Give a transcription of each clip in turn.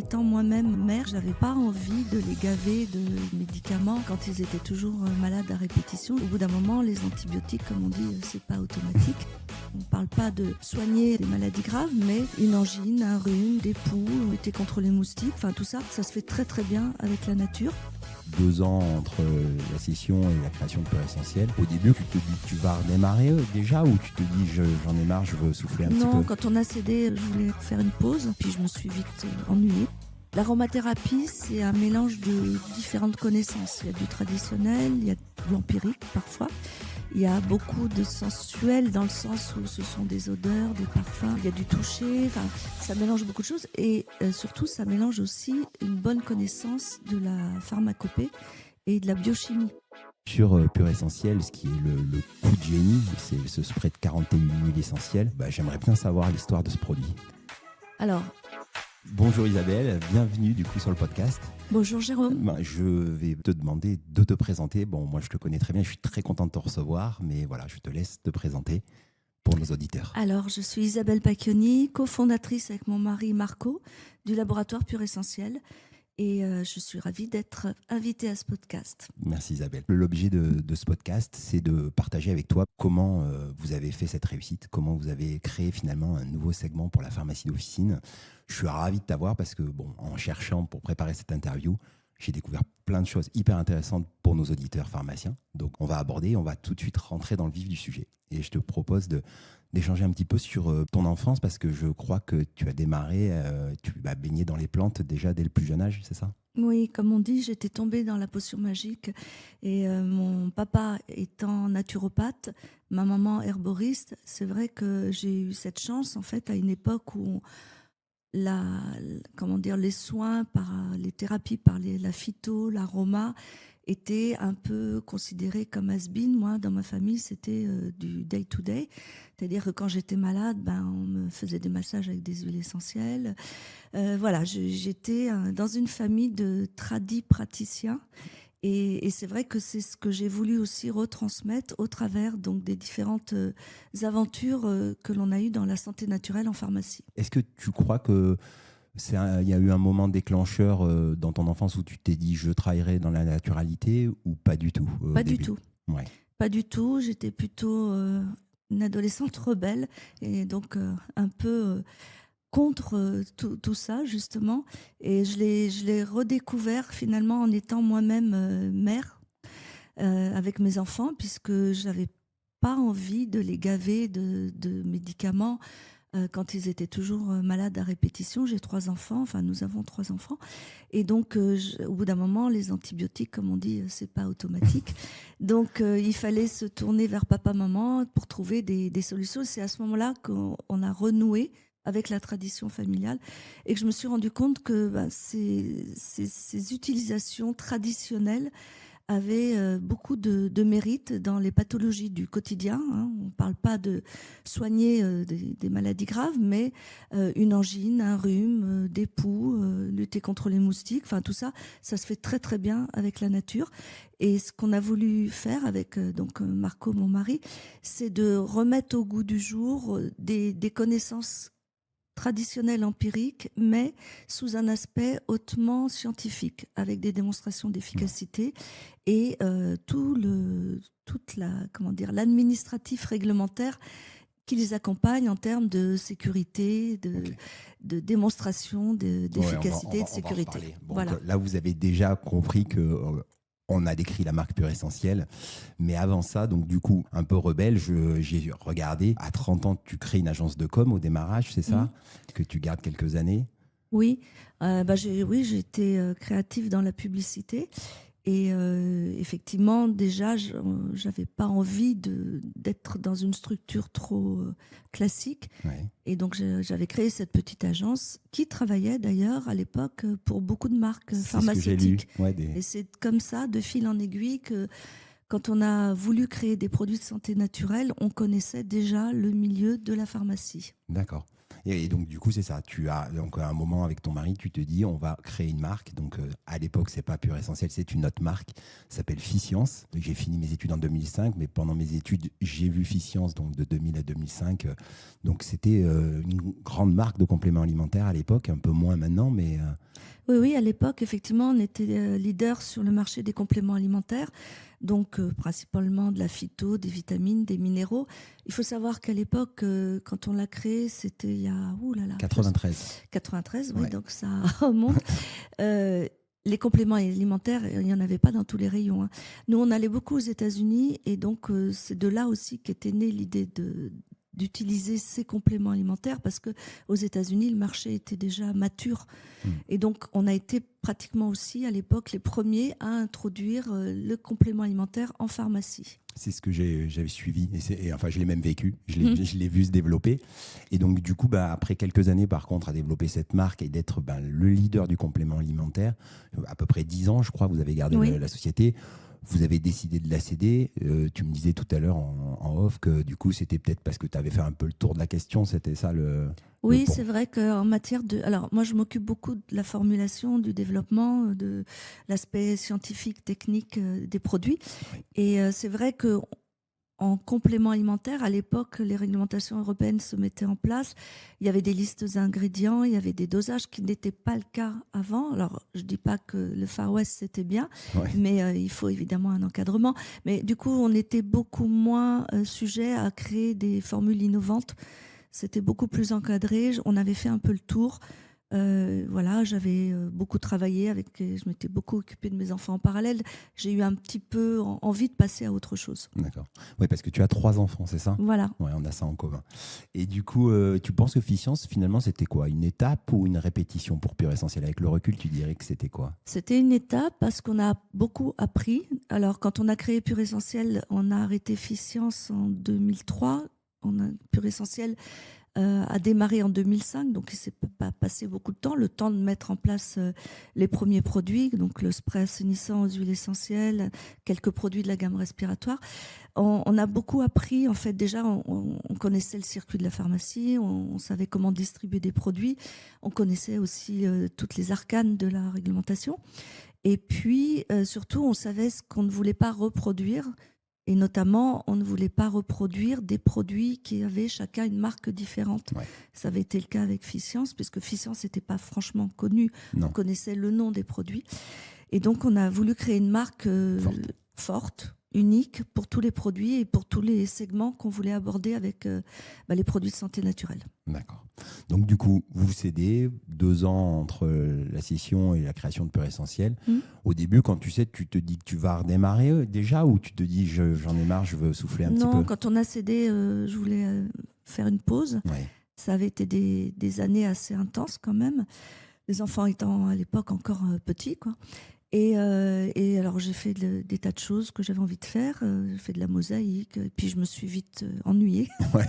Étant moi-même mère, j'avais pas envie de les gaver de médicaments quand ils étaient toujours malades à répétition. Au bout d'un moment, les antibiotiques, comme on dit, c'est pas automatique. On ne parle pas de soigner des maladies graves, mais une angine, un rhume, des poux, lutter contre les moustiques, enfin tout ça, ça se fait très très bien avec la nature. 2 ans entre la session et la création de Pur Essentiel. Au début, tu te dis que tu vas redémarrer déjà ou tu te dis j'en ai marre, je veux souffler un petit peu? Non, quand on a cédé, je voulais faire une pause, puis je me suis vite ennuyée. L'aromathérapie, c'est un mélange de différentes connaissances. Il y a du traditionnel, il y a de l'empirique parfois. Il y a beaucoup de sensuel dans le sens où ce sont des odeurs, des parfums. Il y a du toucher, enfin, ça mélange beaucoup de choses. Et surtout, ça mélange aussi une bonne connaissance de la pharmacopée et de la biochimie. Sur Pur Essentiel, ce qui est le coup de génie, c'est ce spray de 41 huiles essentielles. J'aimerais bien savoir l'histoire de ce produit. Alors, bonjour Isabelle, bienvenue du coup sur le podcast. bonjour Jérôme. Je vais te demander de te présenter. Bon, moi je te connais très bien, je suis très content de te recevoir, mais voilà, je te laisse te présenter pour nos auditeurs. Alors, je suis Isabelle Pacchioni, cofondatrice avec mon mari Marco du laboratoire Pur Essentiel. Et je suis ravie d'être invitée à ce podcast. Merci Isabelle. L'objet de ce podcast, c'est de partager avec toi comment vous avez fait cette réussite, comment vous avez créé finalement un nouveau segment pour la pharmacie d'officine. Je suis ravi de t'avoir parce que, en cherchant pour préparer cette interview, j'ai découvert plein de choses hyper intéressantes pour nos auditeurs pharmaciens. Donc on va tout de suite rentrer dans le vif du sujet. Et je te propose d'échanger un petit peu sur ton enfance parce que je crois que tu as démarré, tu as baigné dans les plantes déjà dès le plus jeune âge, c'est ça ? Oui, comme on dit, j'étais tombée dans la potion magique et mon papa étant naturopathe, ma maman herboriste, c'est vrai que j'ai eu cette chance en fait à une époque où les soins les thérapies par la phyto, l'aroma étaient un peu considérés comme has-been. Moi, dans ma famille, c'était du day to day. C'est-à-dire que quand j'étais malade, on me faisait des massages avec des huiles essentielles. Voilà, j'étais dans une famille de tradis praticiens. Et c'est vrai que c'est ce que j'ai voulu aussi retransmettre au travers donc des différentes aventures que l'on a eues dans la santé naturelle en pharmacie. Est-ce que tu crois que il y a eu un moment déclencheur dans ton enfance où tu t'es dit je travaillerai dans la naturalité ou pas du tout Pas du début? tout. Ouais. Pas du tout. J'étais plutôt une adolescente rebelle et donc un peu contre tout ça justement. Et je l'ai redécouvert finalement en étant moi-même mère avec mes enfants puisque j'avais pas envie de les gaver de médicaments quand ils étaient toujours malades à répétition. J'ai 3 enfants, enfin nous avons 3 enfants. Et donc au bout d'un moment, les antibiotiques, comme on dit, c'est pas automatique. Donc il fallait se tourner vers papa-maman pour trouver des solutions. C'est à ce moment-là qu'on a renoué avec la tradition familiale et que je me suis rendu compte que ces utilisations traditionnelles avait beaucoup de mérite dans les pathologies du quotidien. On ne parle pas de soigner des maladies graves, mais une angine, un rhume, des poux, lutter contre les moustiques, enfin tout ça, ça se fait très très bien avec la nature. Et ce qu'on a voulu faire avec Marco, mon mari, c'est de remettre au goût du jour des connaissances traditionnel empirique, mais sous un aspect hautement scientifique, avec des démonstrations d'efficacité et l'administratif réglementaire qui les accompagne en termes de sécurité, de démonstration d'efficacité et de sécurité. Voilà. Là, vous avez déjà compris que on a décrit la marque Pur Essentiel, mais avant ça, donc du coup, un peu rebelle, j'ai regardé. À 30 ans, tu crées une agence de com au démarrage, c'est ça? Que tu gardes quelques années? Oui, j'ai été créative dans la publicité. Et effectivement, déjà, j'avais pas envie d'être dans une structure trop classique. Ouais. Et donc, j'avais créé cette petite agence qui travaillait d'ailleurs à l'époque pour beaucoup de marques pharmaceutiques. Ce que j'ai lu. Et c'est comme ça, de fil en aiguille, que quand on a voulu créer des produits de santé naturelle, on connaissait déjà le milieu de la pharmacie. D'accord. Et donc, du coup, c'est ça. Tu as donc à un moment avec ton mari, tu te dis, on va créer une marque. Donc, à l'époque, c'est pas Pur Essentiel, c'est une autre marque. Ça s'appelle Fiscience. J'ai fini mes études en 2005, mais pendant mes études, j'ai vu Fiscience donc de 2000 à 2005. Donc, c'était une grande marque de compléments alimentaires à l'époque, un peu moins maintenant, mais Oui, oui, à l'époque, effectivement, on était leader sur le marché des compléments alimentaires, donc principalement de la phyto, des vitamines, des minéraux. Il faut savoir qu'à l'époque, quand on l'a créé, c'était il y a, ouh là là, 93. 93, oui, Ouais. donc ça remonte. Euh, les compléments alimentaires, il n'y en avait pas dans tous les rayons, hein. Nous, on allait beaucoup aux États-Unis et donc c'est de là aussi qu'était née l'idée d'utiliser ces compléments alimentaires parce que aux États-Unis, le marché était déjà mature. Et donc, on a été pratiquement aussi à l'époque les premiers à introduire le complément alimentaire en pharmacie. C'est ce que j'avais suivi et enfin je l'ai même vécu, Mmh. je l'ai vu se développer et donc du coup après quelques années par contre à développer cette marque et d'être le leader du complément alimentaire, à peu près 10 ans je crois vous avez gardé Oui. la société, vous avez décidé de la céder, tu me disais tout à l'heure en off que du coup c'était peut-être parce que tu avais fait un peu le tour de la question, c'était ça le Oui, pour. c'est vrai qu'en matière de... Alors, moi, je m'occupe beaucoup de la formulation, du développement, de l'aspect scientifique, technique des produits. Oui. Et c'est vrai que en complément alimentaire, à l'époque, les réglementations européennes se mettaient en place. Il y avait des listes d'ingrédients, il y avait des dosages qui n'étaient pas le cas avant. Alors, je ne dis pas que le Far West, c'était bien, Ouais. mais il faut évidemment un encadrement. Mais du coup, on était beaucoup moins sujet à créer des formules innovantes. C'était beaucoup plus encadré. On avait fait un peu le tour. Voilà, j'avais beaucoup travaillé je m'étais beaucoup occupée de mes enfants en parallèle. J'ai eu un petit peu envie de passer à autre chose. D'accord. Oui, parce que tu as 3 enfants, c'est ça? Voilà. Ouais, on a ça en commun. Et du coup, tu penses que Fiscience, finalement, c'était quoi? Une étape ou une répétition pour Pur Essentiel? Avec le recul, tu dirais que c'était quoi? C'était une étape parce qu'on a beaucoup appris. Alors, quand on a créé Pur Essentiel, on a arrêté Fiscience en 2003. Pur Essentiel a démarré en 2005, donc il ne s'est pas passé beaucoup de temps, le temps de mettre en place les premiers produits, donc le spray assainissant aux huiles essentielles, quelques produits de la gamme respiratoire. On a beaucoup appris, en fait, déjà, on connaissait le circuit de la pharmacie, on savait comment distribuer des produits, on connaissait aussi toutes les arcanes de la réglementation. Et puis, surtout, on savait ce qu'on ne voulait pas reproduire. Et notamment, on ne voulait pas reproduire des produits qui avaient chacun une marque différente. Ouais. Ça avait été le cas avec Fiscience, puisque Fiscience n'était pas franchement connu. Non. On connaissait le nom des produits. Et donc, on a voulu créer une marque forte, unique pour tous les produits et pour tous les segments qu'on voulait aborder avec les produits de santé naturelle. D'accord. Donc, du coup, vous cédez 2 ans entre la scission et la création de Pur Essentiel. Au début, quand tu te dis que tu vas redémarrer déjà ou tu te dis j'en ai marre, je veux souffler un petit peu? Non, quand on a cédé, je voulais faire une pause. Ouais. Ça avait été des années assez intenses quand même, les enfants étant à l'époque encore petits, quoi. Et alors j'ai fait des tas de choses que j'avais envie de faire. J'ai fait de la mosaïque, et puis je me suis vite ennuyée. Ouais.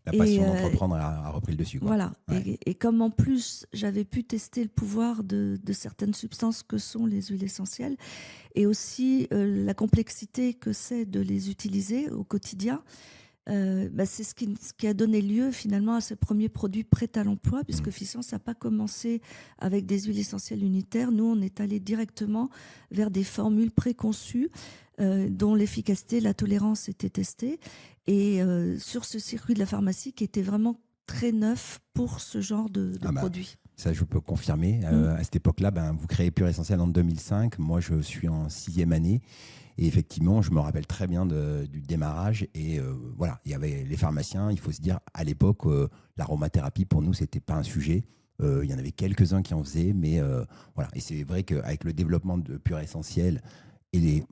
La passion Et, d'entreprendre a repris le dessus, quoi. Voilà. Ouais. Et comme en plus j'avais pu tester le pouvoir de certaines substances que sont les huiles essentielles, et aussi la complexité que c'est de les utiliser au quotidien, c'est ce qui a donné lieu finalement à ce premier produit prêt à l'emploi, puisque Fiscience n'a pas commencé avec des huiles essentielles unitaires. Nous, on est allé directement vers des formules préconçues dont l'efficacité, la tolérance étaient testées, et sur ce circuit de la pharmacie qui était vraiment très neuf pour ce genre de produit. Ça, je peux confirmer. À cette époque-là, vous créez Pur Essentiel en 2005. Moi, je suis en 6e année. Et effectivement, je me rappelle très bien du démarrage. Et voilà, il y avait les pharmaciens. Il faut se dire, à l'époque, l'aromathérapie, pour nous, ce n'était pas un sujet. Il y en avait quelques-uns qui en faisaient. Mais voilà. Et c'est vrai qu'avec le développement de Pur Essentiel et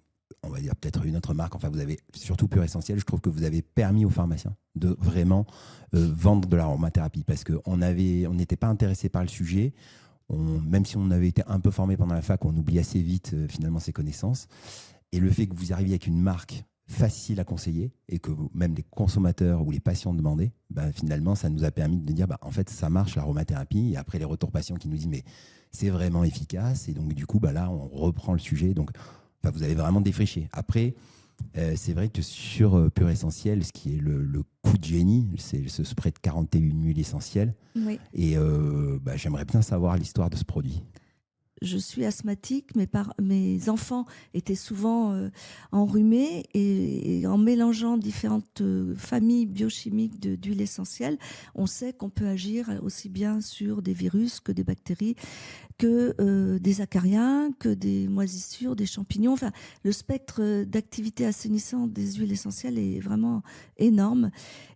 on va dire peut-être une autre marque, enfin, vous avez surtout Pur Essentiel, je trouve que vous avez permis aux pharmaciens de vraiment vendre de l'aromathérapie parce qu'on n'était pas intéressé par le sujet. Même si on avait été un peu formé pendant la fac, on oublie assez vite finalement ses connaissances. Et le fait que vous arriviez avec une marque facile à conseiller et que même les consommateurs ou les patients demandaient, finalement, ça nous a permis de dire en fait, ça marche l'aromathérapie. Et après, les retours patients qui nous disent mais c'est vraiment efficace. Et donc, du coup, là, on reprend le sujet. Donc, vous avez vraiment défriché. Après, C'est vrai que sur Pur Essentiel, ce qui est le coup de génie, c'est ce spray de 41 huiles essentielles. Oui. Et j'aimerais bien savoir l'histoire de ce produit. Je suis asthmatique, mes enfants étaient souvent enrhumés et en mélangeant différentes familles biochimiques d'huiles essentielles, on sait qu'on peut agir aussi bien sur des virus que des bactéries, que des acariens, que des moisissures, des champignons. Enfin, le spectre d'activité assainissante des huiles essentielles est vraiment énorme.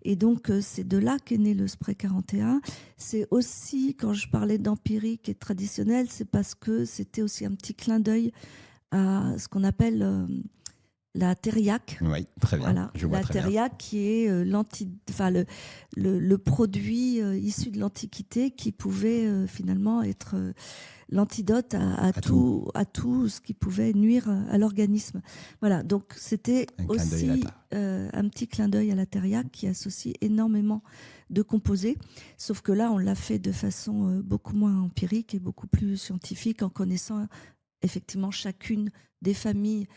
Et donc, c'est de là qu'est né le spray 41. C'est aussi, quand je parlais d'empirique et de traditionnel, c'est parce que c'était aussi un petit clin d'œil à ce qu'on appelle la thériaque. Oui, très bien. Voilà, Je vois la très bien. thériaque qui est le produit issu de l'Antiquité qui pouvait finalement être l'antidote À tout. à tout ce qui pouvait nuire à l'organisme. Voilà, donc c'était Un clin d'œil à la aussi terre. un petit clin d'œil à la thériaque qui associe énormément de composés, sauf que là, on l'a fait de façon beaucoup moins empirique et beaucoup plus scientifique en connaissant effectivement chacune des familles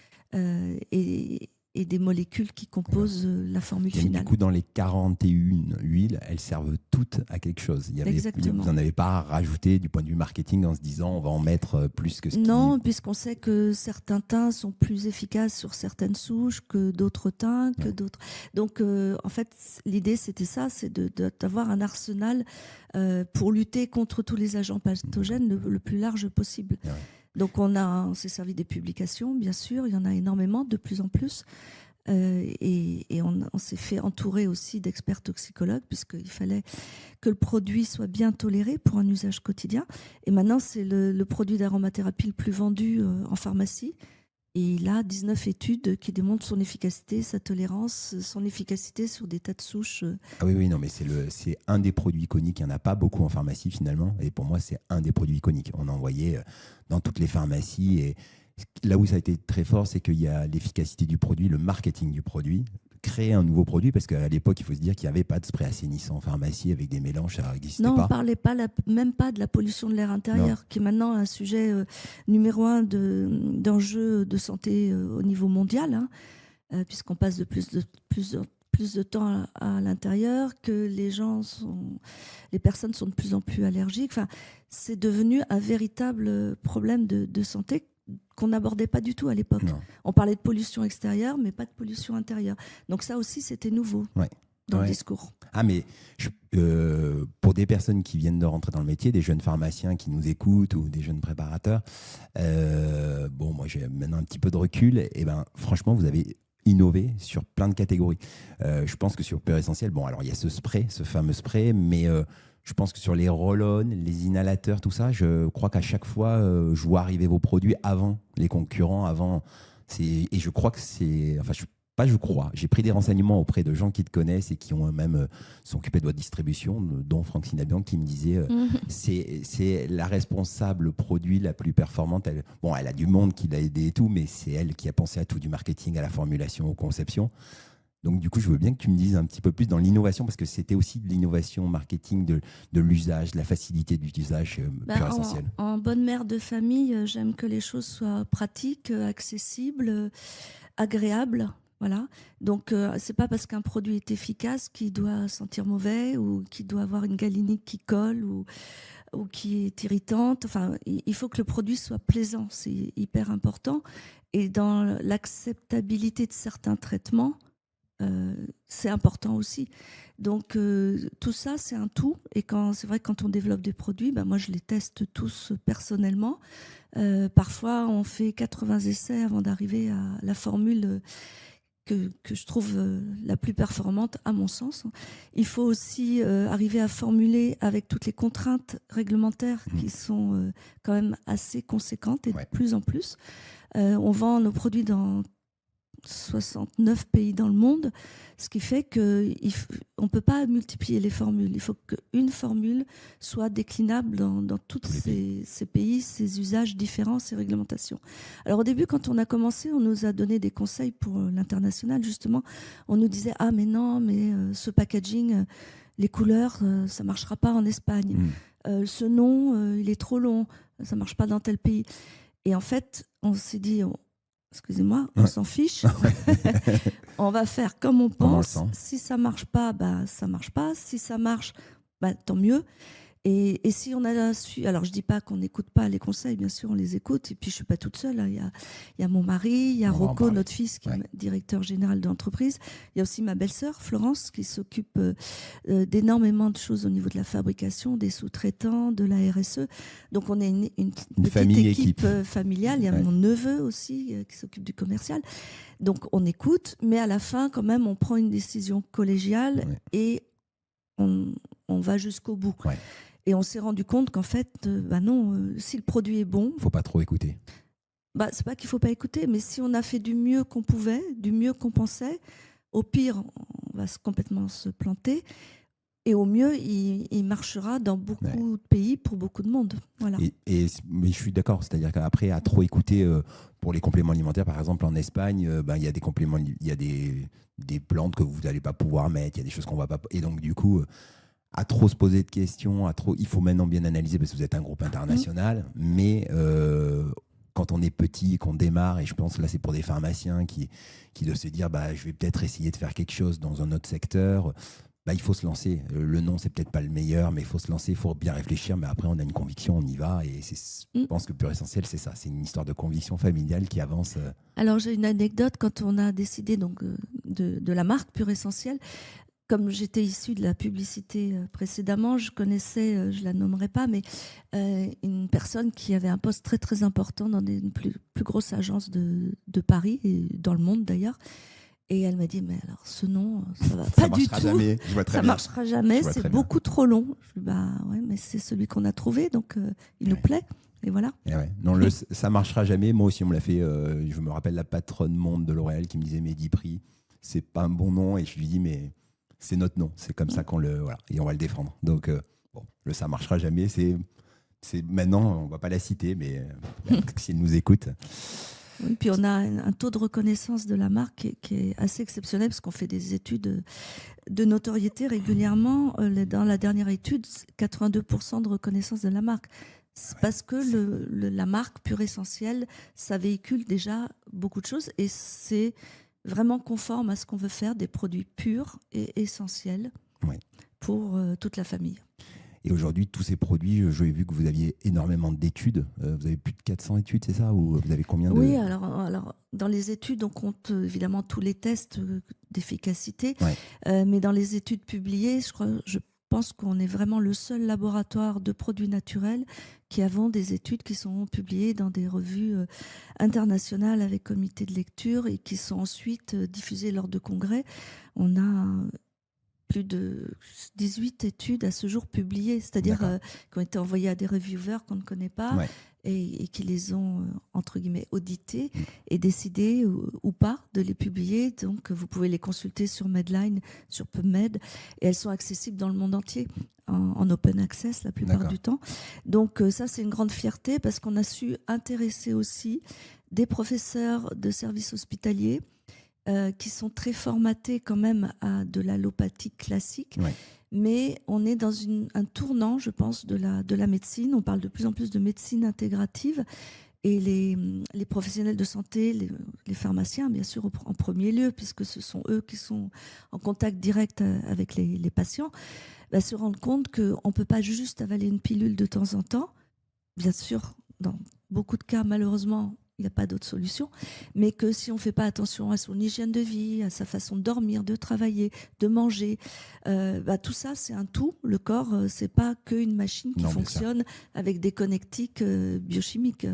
et des molécules qui Voilà. composent la formule Donc, finale. du coup, dans les 41 huiles, elles servent toutes à quelque chose. Exactement. Vous n'en avez pas rajouté du point de vue marketing en se disant on va en mettre plus que ce qui... Non, puisqu'on sait que certains teints sont plus efficaces sur certaines souches que d'autres teints, que Ouais. d'autres. Donc, en fait, l'idée, c'était ça, c'est d'avoir un arsenal pour lutter contre tous les agents pathogènes le plus large possible. Ouais. Donc, on s'est servi des publications, bien sûr, il y en a énormément, de plus en plus. Et on s'est fait entourer aussi d'experts toxicologues, puisqu'il fallait que le produit soit bien toléré pour un usage quotidien. Et maintenant, c'est le produit d'aromathérapie le plus vendu en pharmacie. Et il a 19 études qui démontrent son efficacité, sa tolérance, son efficacité sur des tas de souches. Ah oui, oui, non, mais c'est un des produits iconiques. Il n'y en a pas beaucoup en pharmacie finalement. Et pour moi, c'est un des produits iconiques. On en voyait dans toutes les pharmacies. Et là où ça a été très fort, c'est qu'il y a l'efficacité du produit, le marketing du produit. Créer un nouveau produit, parce qu'à l'époque, il faut se dire qu'il n'y avait pas de spray assainissant en pharmacie avec des mélanges, ça n'existait Non, on ne pas. parlait pas même pas de la pollution de l'air Non. intérieur, qui est maintenant un sujet numéro un d'enjeux de santé au niveau mondial, hein, puisqu'on passe de plus de temps à l'intérieur, que les personnes sont de plus en plus allergiques. Enfin, c'est devenu un véritable problème de santé qu'on n'abordait pas du tout à l'époque. Non. On parlait de pollution extérieure, mais pas de pollution intérieure. Donc ça aussi, c'était nouveau Ouais. dans le Ouais. discours. Ah, mais pour des personnes qui viennent de rentrer dans le métier, des jeunes pharmaciens qui nous écoutent ou des jeunes préparateurs, bon, moi j'ai maintenant un petit peu de recul, et ben franchement, vous avez innové sur plein de catégories. Je pense que sur Pur Essentiel, bon, alors il y a ce spray, ce fameux spray, mais je pense que sur les roll-on, les inhalateurs, tout ça, je crois qu'à chaque fois, je vois arriver vos produits avant les concurrents, avant. Et je crois que c'est. Enfin, pas je crois. J'ai pris des renseignements auprès de gens qui te connaissent et qui ont même sont occupés de votre distribution, dont Franck Sinabian, qui me disait c'est la responsable produit la plus performante. Elle a du monde qui l'a aidé et tout, mais c'est elle qui a pensé à tout, du marketing à la formulation, aux conceptions. Donc, du coup, je veux bien que tu me dises un petit peu plus dans l'innovation, parce que c'était aussi de l'innovation marketing, de l'usage, de la facilité d'usage Pur Essentiel. En bonne mère de famille, j'aime que les choses soient pratiques, accessibles, agréables. Voilà. Donc, c'est pas parce qu'un produit est efficace qu'il doit sentir mauvais ou qu'il doit avoir une galénique qui colle ou qui est irritante. Enfin, il faut que le produit soit plaisant. C'est hyper important. Et dans l'acceptabilité de certains traitements, c'est important aussi. Donc tout ça, c'est un tout. Et c'est vrai que quand on développe des produits, moi je les teste tous personnellement. Parfois, on fait 80 essais avant d'arriver à la formule que je trouve la plus performante, à mon sens. Il faut aussi arriver à formuler avec toutes les contraintes réglementaires qui sont quand même assez conséquentes et de plus en plus. On vend nos produits dans 69 pays dans le monde, ce qui fait qu'on ne peut pas multiplier les formules. Il faut qu'une formule soit déclinable dans tous ces pays, ces usages différents, ces réglementations. Alors au début, quand on a commencé, on nous a donné des conseils pour l'international, justement. On nous disait « Ah mais non, mais ce packaging, les couleurs, ça ne marchera pas en Espagne. Ce nom, il est trop long, ça ne marche pas dans tel pays. » Et en fait, on s'est dit excusez-moi, on s'en fiche. On va faire comme on Comment on le pense. sent. Si ça marche pas, ça marche pas. Si ça marche, tant mieux. Et si on a su, alors je dis pas qu'on n'écoute pas les conseils, bien sûr on les écoute. Et puis je suis pas toute seule, hein. Il y a mon mari, il y a On va en Rocco, parler. notre fils, qui est directeur général de l'entreprise. Il y a aussi ma belle-sœur Florence, qui s'occupe d'énormément de choses au niveau de la fabrication, des sous-traitants, de la RSE. Donc on est une petite famille, équipe familiale. Il y a mon neveu aussi qui s'occupe du commercial. Donc on écoute, mais à la fin quand même on prend une décision collégiale et on va jusqu'au bout. Et on s'est rendu compte qu'en fait, non, si le produit est bon... Il ne faut pas trop écouter. C'est pas qu'il ne faut pas écouter, mais si on a fait du mieux qu'on pouvait, du mieux qu'on pensait, au pire, on va complètement se planter. Et au mieux, il marchera dans beaucoup de pays pour beaucoup de monde. Voilà. Mais je suis d'accord. C'est-à-dire qu'après, à trop écouter pour les compléments alimentaires, par exemple, en Espagne, il y a des compléments, il y a des plantes que vous n'allez pas pouvoir mettre, il y a des choses qu'on ne va pas... Et donc, du coup... à trop se poser de questions, il faut maintenant bien analyser parce que vous êtes un groupe international, mais quand on est petit et qu'on démarre, et je pense que là c'est pour des pharmaciens qui doivent se dire je vais peut-être essayer de faire quelque chose dans un autre secteur, il faut se lancer. Le nom c'est peut-être pas le meilleur, mais il faut se lancer, il faut bien réfléchir, mais après on a une conviction, on y va, et je pense que Pur Essentiel c'est ça, c'est une histoire de conviction familiale qui avance. Alors j'ai une anecdote, quand on a décidé donc, de la marque Pur Essentiel. Comme j'étais issue de la publicité précédemment, je connaissais, je ne la nommerai pas, mais une personne qui avait un poste très très important dans une plus grosses agences de Paris et dans le monde d'ailleurs. Et elle m'a dit, mais alors ce nom, ça va pas du tout. Jamais. Ça marchera jamais, c'est beaucoup trop long. Je dis, ouais, mais c'est celui qu'on a trouvé, donc il nous plaît. Et voilà. Non, ça marchera jamais. Moi aussi, on me l'a fait. Je me rappelle la patronne monde de L'Oréal qui me disait, mais 10 prix, c'est pas un bon nom. Et je lui dis, mais c'est notre nom. C'est comme ça qu'on le. Voilà. Et on va le défendre. Donc, ça marchera jamais. C'est maintenant, on va pas la citer, mais si elle nous écoute. Oui, puis on a un taux de reconnaissance de la marque qui est assez exceptionnel parce qu'on fait des études de notoriété régulièrement. Dans la dernière étude, 82% de reconnaissance de la marque. C'est parce que la marque Pur Essentiel, ça véhicule déjà beaucoup de choses et c'est vraiment conforme à ce qu'on veut faire, des produits purs et essentiels pour toute la famille. Et aujourd'hui, tous ces produits, j'ai vu que vous aviez énormément d'études. Vous avez plus de 400 études, c'est ça? Ou vous avez combien de... Oui, alors dans les études, on compte évidemment tous les tests d'efficacité. Mais dans les études publiées, je pense qu'on est vraiment le seul laboratoire de produits naturels qui avons des études qui sont publiées dans des revues internationales avec comité de lecture et qui sont ensuite diffusées lors de congrès. On a plus de 18 études à ce jour publiées, c'est-à-dire qui ont été envoyées à des reviewers qu'on ne connaît pas et qui les ont, entre guillemets, auditées et décidé ou pas de les publier. Donc, vous pouvez les consulter sur Medline, sur PubMed, et elles sont accessibles dans le monde entier, en open access la plupart du temps. Donc, ça, c'est une grande fierté parce qu'on a su intéresser aussi des professeurs de services hospitaliers qui sont très formatés quand même à de l'allopathie classique. Mais on est dans un tournant, je pense, de la médecine. On parle de plus en plus de médecine intégrative. Et les professionnels de santé, les pharmaciens, bien sûr, en premier lieu, puisque ce sont eux qui sont en contact direct avec les patients, se rendent compte qu'on ne peut pas juste avaler une pilule de temps en temps. Bien sûr, dans beaucoup de cas, malheureusement, il n'y a pas d'autre solution, mais que si on ne fait pas attention à son hygiène de vie, à sa façon de dormir, de travailler, de manger, tout ça, c'est un tout. Le corps, ce n'est pas qu'une machine qui fonctionne avec des connectiques biochimiques,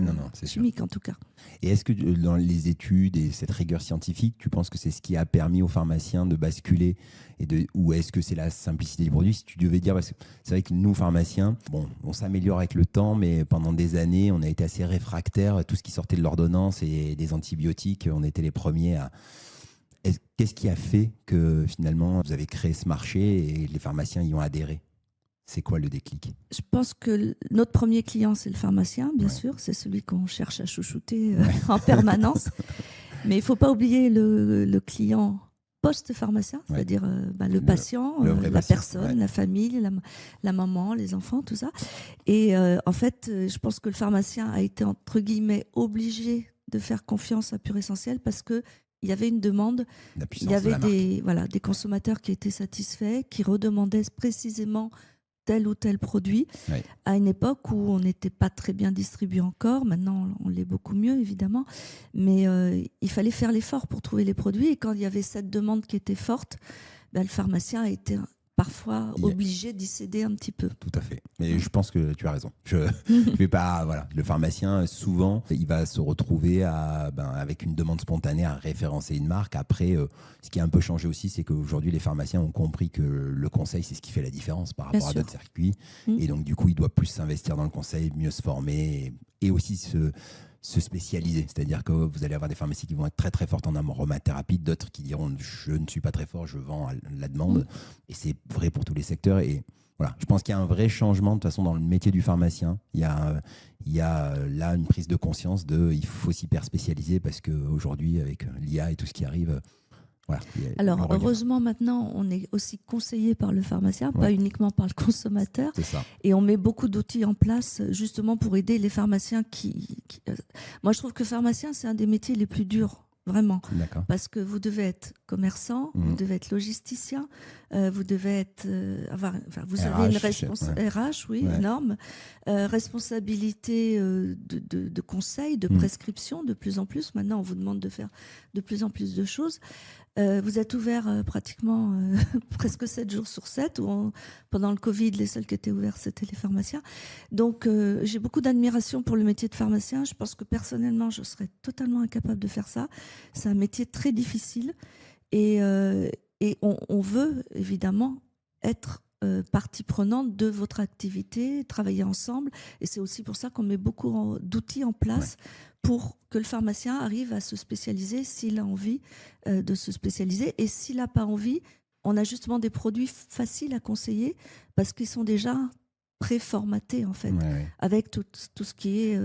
chimiques en tout cas. Et est-ce que dans les études et cette rigueur scientifique, tu penses que c'est ce qui a permis aux pharmaciens de basculer ou est-ce que c'est la simplicité du produit? Si tu devais dire, parce que c'est vrai que nous, pharmaciens, on s'améliore avec le temps, mais pendant des années, on a été assez réfractaires à tout ce qui sortait de l'ordonnance et des antibiotiques. On était les premiers à... Qu'est-ce qui a fait que finalement, vous avez créé ce marché et les pharmaciens y ont adhéré? C'est quoi le déclic? Je pense que notre premier client, c'est le pharmacien, bien sûr. C'est celui qu'on cherche à chouchouter en permanence. Mais il ne faut pas oublier le client post-pharmacien, c'est-à-dire le patient, la personne, la famille, la maman, les enfants, tout ça. Et en fait, je pense que le pharmacien a été, entre guillemets, obligé de faire confiance à Pur Essentiel parce qu'il y avait une demande, La il puissance y de avait la marque. des consommateurs qui étaient satisfaits, qui redemandaient précisément tel ou tel produit Ouais. à une époque où on n'était pas très bien distribué encore. Maintenant, on l'est beaucoup mieux, évidemment. Mais il fallait faire l'effort pour trouver les produits. Et quand il y avait cette demande qui était forte, le pharmacien a été parfois Il- obligé d'y céder un petit peu. Tout à fait. Mais je pense que tu as raison. Je vais pas. Voilà. Le pharmacien, souvent, il va se retrouver avec une demande spontanée à référencer une marque. Après, ce qui a un peu changé aussi, c'est qu'aujourd'hui, les pharmaciens ont compris que le conseil, c'est ce qui fait la différence par Bien rapport à sûr. d'autres circuits. Mm. Et donc, du coup, il doit plus s'investir dans le conseil, mieux se former et aussi se spécialiser. C'est-à-dire que vous allez avoir des pharmacies qui vont être très très fortes en aromathérapie, d'autres qui diront je ne suis pas très fort, je vends à la demande. Et c'est vrai pour tous les secteurs. Et voilà, je pense qu'il y a un vrai changement de toute façon dans le métier du pharmacien. Il y a là une prise de conscience il faut s'hyper spécialiser parce qu'aujourd'hui, avec l'IA et tout ce qui arrive, voilà. Alors, heureusement, maintenant, on est aussi conseillé par le pharmacien, pas uniquement par le consommateur. C'est ça. Et on met beaucoup d'outils en place justement pour aider les pharmaciens Moi, je trouve que pharmacien, c'est un des métiers les plus durs, vraiment. D'accord. Parce que vous devez être commerçant, vous devez être logisticien, vous devez être... vous avez une responsabilité RH, oui, énorme. Responsabilité de conseil, de prescription, de plus en plus. Maintenant, on vous demande de faire de plus en plus de choses. Vous êtes ouvert pratiquement presque 7 jours sur 7. Pendant le Covid, les seuls qui étaient ouverts, c'était les pharmaciens. Donc, j'ai beaucoup d'admiration pour le métier de pharmacien. Je pense que personnellement, je serais totalement incapable de faire ça. C'est un métier très difficile. Et on veut évidemment être partie prenante de votre activité, travailler ensemble. Et c'est aussi pour ça qu'on met beaucoup d'outils en place pour que le pharmacien arrive à se spécialiser s'il a envie de se spécialiser. Et s'il n'a pas envie, on a justement des produits faciles à conseiller parce qu'ils sont déjà préformatés en fait, avec tout ce qui est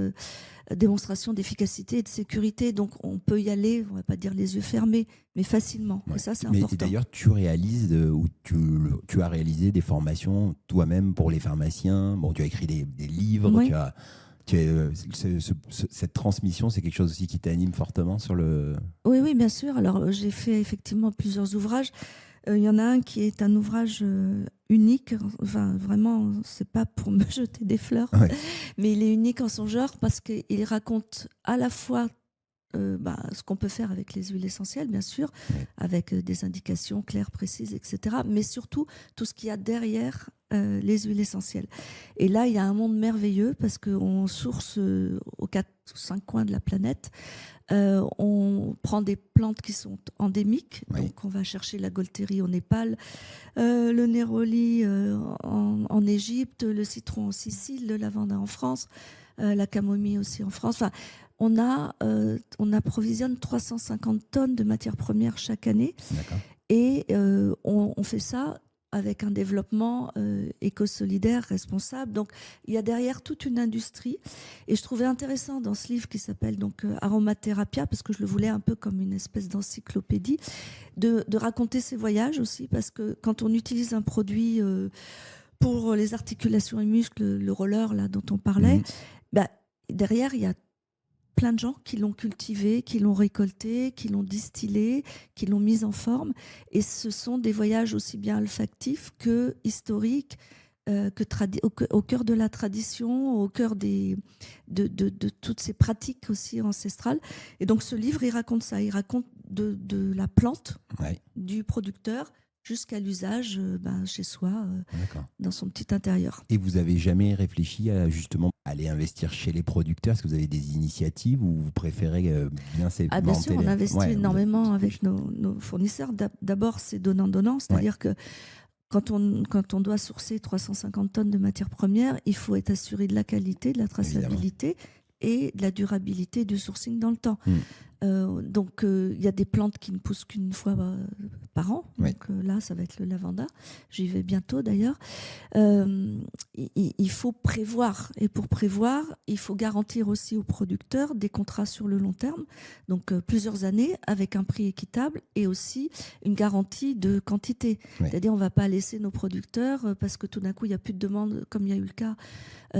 démonstration d'efficacité et de sécurité. Donc on peut y aller, on ne va pas dire les yeux fermés, mais facilement. Et ça, c'est important. Et d'ailleurs, tu réalises ou tu as réalisé des formations toi-même pour les pharmaciens. Bon, tu as écrit des livres, cette transmission, c'est quelque chose aussi qui t'anime fortement sur le... Oui, bien sûr. Alors, j'ai fait effectivement plusieurs ouvrages. Il y en a un qui est un ouvrage unique. Enfin, vraiment, c'est pas pour me jeter des fleurs, mais il est unique en son genre parce qu'il raconte à la fois ce qu'on peut faire avec les huiles essentielles, bien sûr, avec des indications claires, précises, etc. Mais surtout, tout ce qu'il y a derrière les huiles essentielles. Et là, il y a un monde merveilleux parce qu'on source aux 4 ou 5 coins de la planète. On prend des plantes qui sont endémiques. Donc, on va chercher la Gaultérie au Népal, le néroli en Égypte, le citron en Sicile, le lavanda en France, la camomille aussi en France. Enfin, on approvisionne 350 tonnes de matières premières chaque année. Et on fait ça avec un développement éco-solidaire, responsable. Donc, il y a derrière toute une industrie. Et je trouvais intéressant dans ce livre qui s'appelle donc Aromatherapia, parce que je le voulais un peu comme une espèce d'encyclopédie, de raconter ses voyages aussi, parce que quand on utilise un produit pour les articulations et muscles, le roller là dont on parlait, derrière, il y a plein de gens qui l'ont cultivé, qui l'ont récolté, qui l'ont distillé, qui l'ont mise en forme. Et ce sont des voyages aussi bien olfactifs que historiques, au cœur de la tradition, au cœur de toutes ces pratiques aussi ancestrales. Et donc ce livre, il raconte ça. Il raconte de la plante, du producteur, jusqu'à l'usage chez soi, dans son petit intérieur. Et vous avez jamais réfléchi à justement aller investir chez les producteurs? Est-ce que vous avez des initiatives ou vous préférez bien segmenter? Bien sûr, on investit énormément avec nos fournisseurs. D'abord, c'est donnant-donnant, c'est-à-dire que quand on doit sourcer 350 tonnes de matières premières, il faut être assuré de la qualité, de la traçabilité et de la durabilité du sourcing dans le temps. Donc, il y a des plantes qui ne poussent qu'une fois par an. Donc là, ça va être le lavanda. J'y vais bientôt d'ailleurs. Il faut prévoir. Et pour prévoir, il faut garantir aussi aux producteurs des contrats sur le long terme. Donc, plusieurs années avec un prix équitable et aussi une garantie de quantité. C'est-à-dire, on ne va pas laisser nos producteurs parce que tout d'un coup, il n'y a plus de demande, comme il y a eu le cas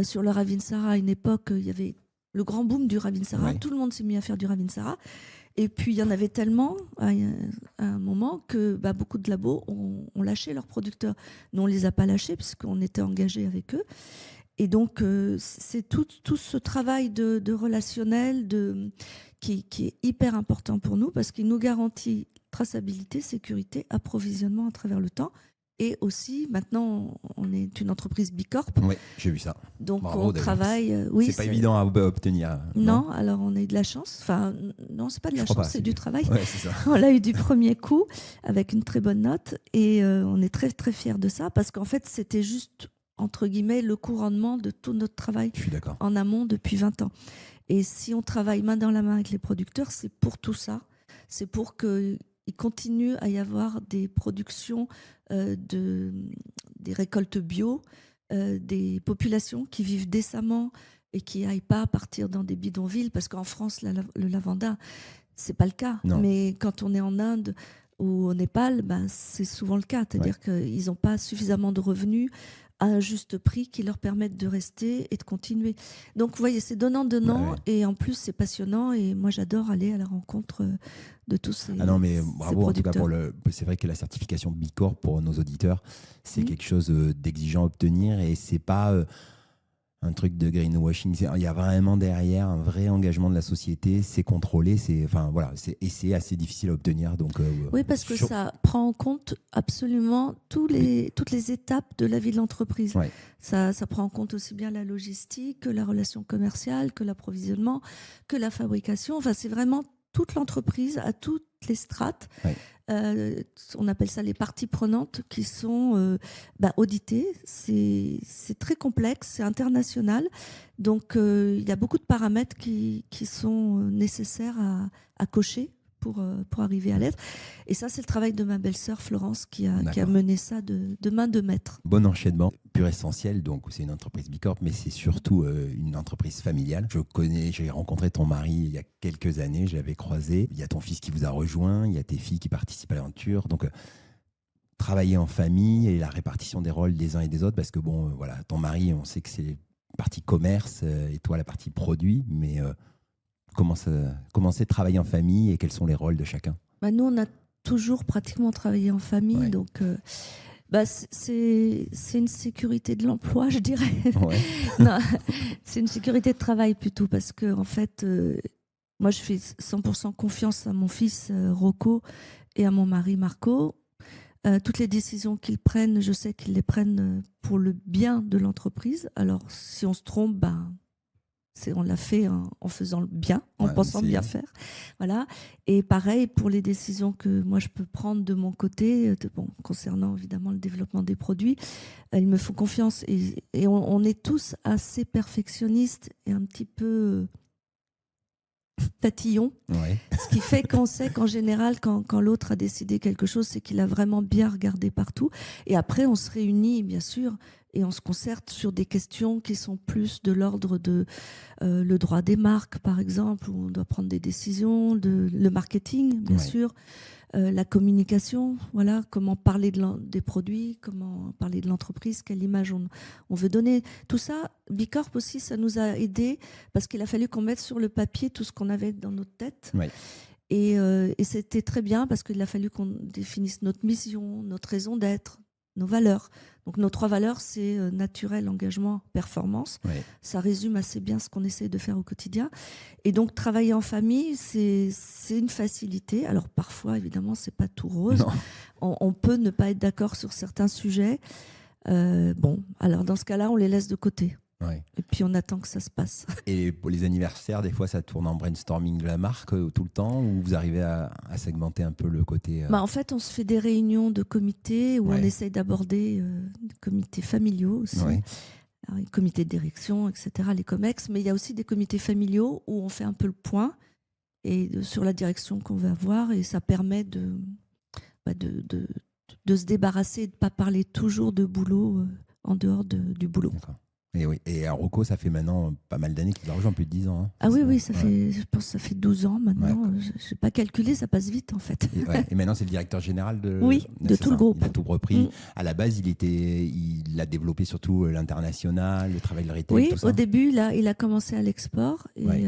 sur le Ravinsara à une époque, il y avait le grand boom du Ravinsara. Ouais. Tout le monde s'est mis à faire du Ravinsara. Et puis, il y en avait tellement à un moment que beaucoup de labos ont lâché leurs producteurs. Nous, on ne les a pas lâchés puisqu'on était engagés avec eux. Et donc, c'est tout ce travail de relationnel qui est hyper important pour nous parce qu'il nous garantit traçabilité, sécurité, approvisionnement à travers le temps. Et aussi, maintenant, on est une entreprise Bicorp. Oui, j'ai vu ça. Donc, Bravo, on travaille. Oui, c'est pas évident à obtenir. Non, alors on a eu de la chance. Enfin, non, c'est pas de la chance, c'est du travail. Ouais, c'est ça. On l'a eu du premier coup avec une très bonne note. Et on est très, très fiers de ça parce qu'en fait, c'était juste, entre guillemets, le couronnement de tout notre travail Je suis d'accord. en amont depuis 20 ans. Et si on travaille main dans la main avec les producteurs, c'est pour tout ça. C'est pour qu'il continue à y avoir des productions, des récoltes bio, des populations qui vivent décemment et qui n'aillent pas partir dans des bidonvilles. Parce qu'en France, le lavanda, ce n'est pas le cas. Non. Mais quand on est en Inde ou au Népal, c'est souvent le cas. C'est-à-dire qu'ils n'ont pas suffisamment de revenus à un juste prix qui leur permettent de rester et de continuer. Donc, vous voyez, c'est donnant-donnant. Ouais. Et en plus, c'est passionnant. Et moi, j'adore aller à la rencontre de tous ces Ah non, mais bravo en tout cas producteurs. c'est vrai que la certification Bicorp pour nos auditeurs, c'est quelque chose d'exigeant à obtenir et c'est pas un truc de greenwashing. Il y a vraiment derrière un vrai engagement de la société, c'est contrôlé, c'est assez difficile à obtenir. Donc, oui, parce que ça prend en compte absolument toutes les étapes de la vie de l'entreprise. Ouais. Ça prend en compte aussi bien la logistique que la relation commerciale, que l'approvisionnement, que la fabrication. Enfin, c'est vraiment toute l'entreprise à toutes les strates. Ouais. On appelle ça les parties prenantes qui sont auditées. C'est très complexe, c'est international. Donc, il y a beaucoup de paramètres qui sont nécessaires à cocher pour arriver à l'être. Et ça, c'est le travail de ma belle-sœur Florence qui a mené ça de main de maître. Bon enchaînement, Pur Essentiel, donc c'est une entreprise Bicorp, mais c'est surtout une entreprise familiale. J'ai rencontré ton mari il y a quelques années, je l'avais croisé. Il y a ton fils qui vous a rejoint, il y a tes filles qui participent à l'aventure. Donc, travailler en famille et la répartition des rôles des uns et des autres, parce que voilà, ton mari, on sait que c'est la partie commerce et toi la partie produit, mais comment c'est de travailler en famille et quels sont les rôles de chacun? Nous, on a toujours pratiquement travaillé en famille, Ouais. donc c'est une sécurité de l'emploi, je dirais. Ouais. Non, c'est une sécurité de travail plutôt, parce que en fait, moi, je fais 100% confiance à mon fils Rocco et à mon mari Marco. Toutes les décisions qu'ils prennent, je sais qu'ils les prennent pour le bien de l'entreprise. Alors, si on se trompe, on l'a fait en faisant le bien, en pensant bien faire. Voilà. Et pareil pour les décisions que moi je peux prendre de mon côté, concernant évidemment le développement des produits, ils me font confiance. Et on est tous assez perfectionnistes et un petit peu tatillons. Ouais. Ce qui fait qu'on sait qu'en général, quand l'autre a décidé quelque chose, c'est qu'il a vraiment bien regardé partout. Et après, on se réunit, bien sûr, et on se concerte sur des questions qui sont plus de l'ordre de le droit des marques, par exemple, où on doit prendre des décisions, le marketing, bien sûr, la communication, voilà, comment parler des produits, comment parler de l'entreprise, quelle image on veut donner. Tout ça, Bicorp aussi, ça nous a aidés parce qu'il a fallu qu'on mette sur le papier tout ce qu'on avait dans notre tête. Ouais. Et c'était très bien parce qu'il a fallu qu'on définisse notre mission, notre raison d'être, nos valeurs. Donc nos 3 valeurs, c'est naturel, engagement, performance. Ouais. Ça résume assez bien ce qu'on essaie de faire au quotidien. Et donc travailler en famille, c'est une facilité. Alors parfois, évidemment, c'est pas tout rose. On peut ne pas être d'accord sur certains sujets. Alors dans ce cas-là, on les laisse de côté. Ouais. Et puis on attend que ça se passe. Et pour les anniversaires, des fois, ça tourne en brainstorming de la marque tout le temps, ou vous arrivez à segmenter un peu le côté En fait, on se fait des réunions de comités où on essaye d'aborder des comités familiaux aussi, les comités de direction, etc., les COMEX. Mais il y a aussi des comités familiaux où on fait un peu le point sur la direction qu'on veut avoir, et ça permet de se débarrasser et de ne pas parler toujours de boulot en dehors du boulot. D'accord. Et oui. Et Rocco, ça fait maintenant pas mal d'années qu'il a rejoint, plus de 10 ans. Hein. Ah oui, oui, Ouais. je pense que ça fait 12 ans maintenant. Ouais. Je n'ai pas calculé, ça passe vite en fait. Et maintenant, c'est le directeur général de. Oui, Ouais, de c'est tout le ça. groupe. Il a tout repris. À la base, il a développé surtout l'international, le travail de retail, Oui, tout au ça. début, il a commencé à l'export et Ouais.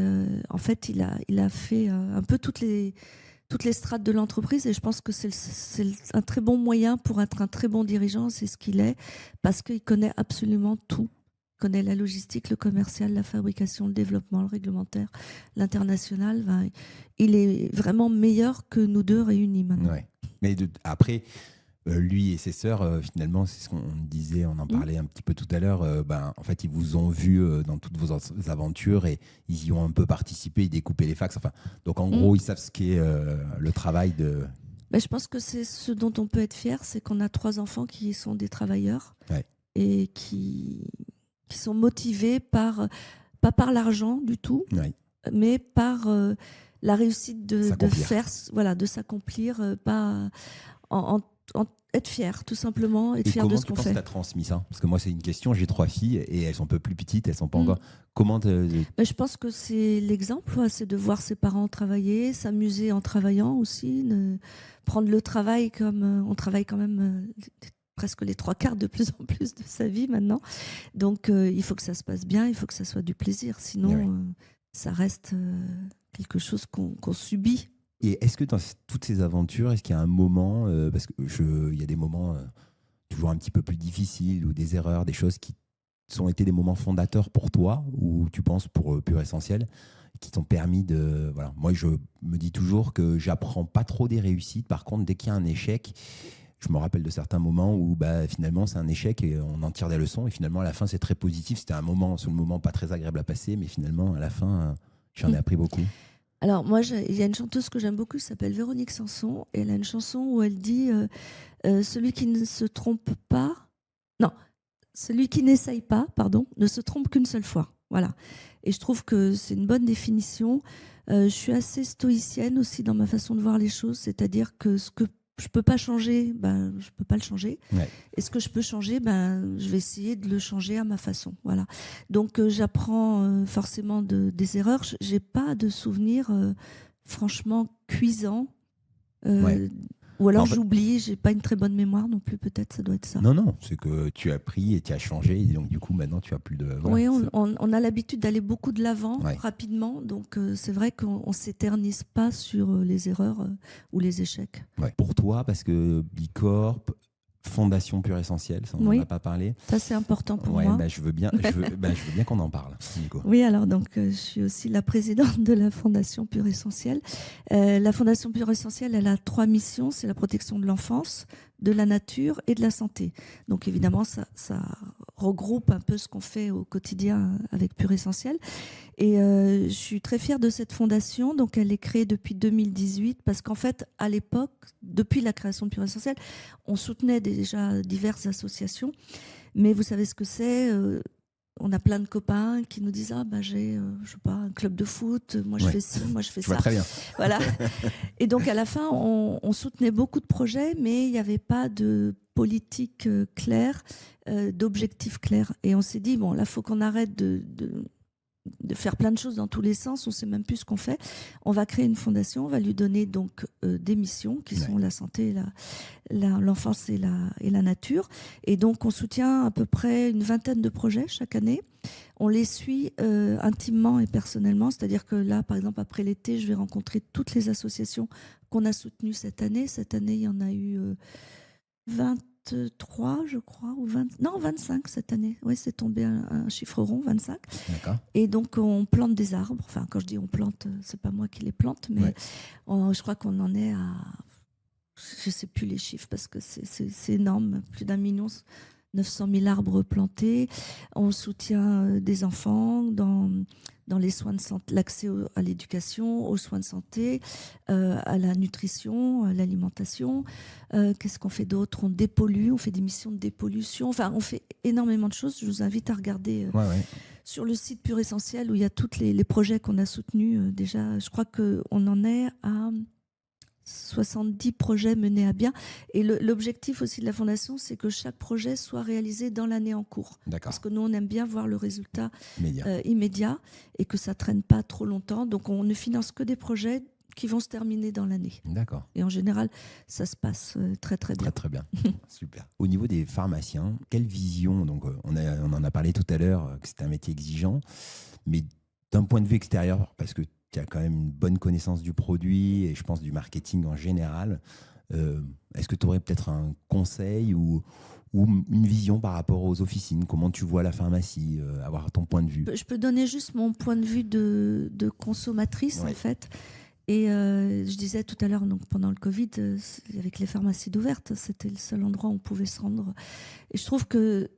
en fait, il a fait un peu toutes les strates de l'entreprise et je pense que un très bon moyen pour être un très bon dirigeant, c'est ce qu'il est, parce qu'il connaît absolument tout. Il connaît la logistique, le commercial, la fabrication, le développement, le réglementaire, l'international. Ben, il est vraiment meilleur que nous deux réunis maintenant. Ouais. Mais après, lui et ses sœurs, finalement, c'est ce qu'on disait, on en Mm. parlait un petit peu tout à l'heure. En fait, ils vous ont vu dans toutes vos aventures et ils y ont un peu participé, ils découpaient les fax. Enfin, donc, en Mm. gros, ils savent ce qu'est le travail de. Ben, je pense que c'est ce dont on peut être fier, c'est qu'on a 3 enfants qui sont des travailleurs Ouais. et qui sont motivés pas par l'argent du tout, Ouais. mais par la réussite de S'accomplir. faire, voilà, de s'accomplir, pas être fier, tout simplement, être Et fier de comment ce tu qu'on penses que fait. tu as transmis ça? Parce que moi, c'est une question. J'ai 3 filles et elles sont un peu plus petites, elles sont pas Mm. encore. Comment Ben, je pense que c'est l'exemple, ouais, c'est de voir ses parents travailler, s'amuser en travaillant aussi, prendre le travail comme on travaille quand même presque les 3 quarts de plus en plus de sa vie maintenant. Donc il faut que ça se passe bien, il faut que ça soit du plaisir, sinon Ouais. ça reste quelque chose qu'on subit. Et est-ce que dans toutes ces aventures, est-ce qu'il y a un moment, parce que il y a des moments toujours un petit peu plus difficiles ou des erreurs, des choses qui ont été des moments fondateurs pour toi ou tu penses pour Pur Essentiel, qui t'ont permis de. Voilà. Moi, je me dis toujours que j'apprends pas trop des réussites. Par contre, dès qu'il y a un échec, je me rappelle de certains moments où finalement c'est un échec et on en tire des leçons. Et finalement, à la fin, c'est très positif. C'était un moment, sur le moment, pas très agréable à passer, mais finalement, à la fin, j'en ai appris beaucoup. Alors moi, il y a une chanteuse que j'aime beaucoup qui s'appelle Véronique Sanson, et elle a une chanson où elle dit celui qui ne se trompe pas, non, celui qui n'essaye pas, pardon, ne se trompe qu'une seule fois. Voilà. Et je trouve que c'est une bonne définition. Je suis assez stoïcienne aussi dans ma façon de voir les choses, c'est-à-dire que ce que je peux pas changer, ben, je peux pas le changer. Ouais. Et ce que je peux changer, ben, je vais essayer de le changer à ma façon. Voilà. Donc j'apprends forcément des erreurs. J'ai pas de souvenirs franchement cuisants. Ouais. Ou alors En fait, j'oublie, j'ai pas une très bonne mémoire non plus, peut-être, ça doit être ça. non, c'est que tu as pris et tu as changé. Et donc, du coup, maintenant, tu as plus de. Voilà, Oui, on a l'habitude d'aller beaucoup de l'avant Ouais. rapidement, donc c'est vrai qu'on ne s'éternise pas sur les erreurs ou les échecs. Ouais. Pour toi, parce que Bicorp, Fondation Pur Essentiel, ça, on n'en Oui. a pas parlé. Ça, c'est important pour Ouais, moi. je veux bien, je veux bien qu'on en parle, Nico. Oui, alors donc je suis aussi la présidente de la Fondation Pur Essentiel. La Fondation Pur Essentiel, elle a 3 missions, c'est la protection de l'enfance, de la nature et de la santé. Donc évidemment, ça regroupe un peu ce qu'on fait au quotidien avec Pur Essentiel. Et je suis très fière de cette fondation. Donc elle est créée depuis 2018 parce qu'en fait, à l'époque, depuis la création de Pur Essentiel, on soutenait déjà diverses associations. Mais vous savez ce que c'est on a plein de copains qui nous disent j'ai je sais pas un club de foot, moi je Ouais. fais ci, moi je fais Je ça. vois très bien. Voilà. Et donc à la fin on soutenait beaucoup de projets, mais il n'y avait pas de politique claire, d'objectifs clairs. Et on s'est dit bon là faut qu'on arrête de faire plein de choses dans tous les sens, on ne sait même plus ce qu'on fait. On va créer une fondation, on va lui donner donc des missions qui sont la santé, l'enfance et la nature. Et donc on soutient à peu près une vingtaine de projets chaque année. On les suit intimement et personnellement, c'est-à-dire que là, par exemple, après l'été, je vais rencontrer toutes les associations qu'on a soutenues cette année. Cette année, il y en a eu 23, je crois, ou 25 cette année. Oui, c'est tombé un chiffre rond, 25. D'accord. Et donc, on plante des arbres. Enfin, quand je dis on plante, c'est pas moi qui les plante, mais je crois qu'on en est à... Je sais plus les chiffres parce que c'est énorme. Plus d'1 900 000 arbres plantés. On soutient des enfants dans les soins de santé, l'accès à l'éducation, aux soins de santé, à la nutrition, à l'alimentation. Qu'est-ce qu'on fait d'autre? On dépollue, on fait des missions de dépollution. Enfin, on fait énormément de choses. Je vous invite à regarder sur le site Pur Essentiel où il y a tous les projets qu'on a soutenus. Déjà, je crois qu'on en est à 70 projets menés à bien. Et l'objectif aussi de la Fondation, c'est que chaque projet soit réalisé dans l'année en cours. D'accord. Parce que nous, on aime bien voir le résultat Immédiat. immédiat et que ça ne traîne pas trop longtemps. Donc, on ne finance que des projets qui vont se terminer dans l'année. D'accord. Et en général, ça se passe très, très bien. Très, très bien. Super. Au niveau des pharmaciens, quelle vision, donc on en a parlé tout à l'heure, que c'est un métier exigeant, mais d'un point de vue extérieur, parce que tu as quand même une bonne connaissance du produit et je pense du marketing en général, est-ce que tu aurais peut-être un conseil ou une vision par rapport aux officines? Comment tu vois la pharmacie? Avoir ton point de vue. Je peux donner juste mon point de vue de consommatrice, Ouais. en fait. Et je disais tout à l'heure, donc pendant le Covid, avec les pharmacies ouvertes, c'était le seul endroit où on pouvait se rendre. Et je trouve que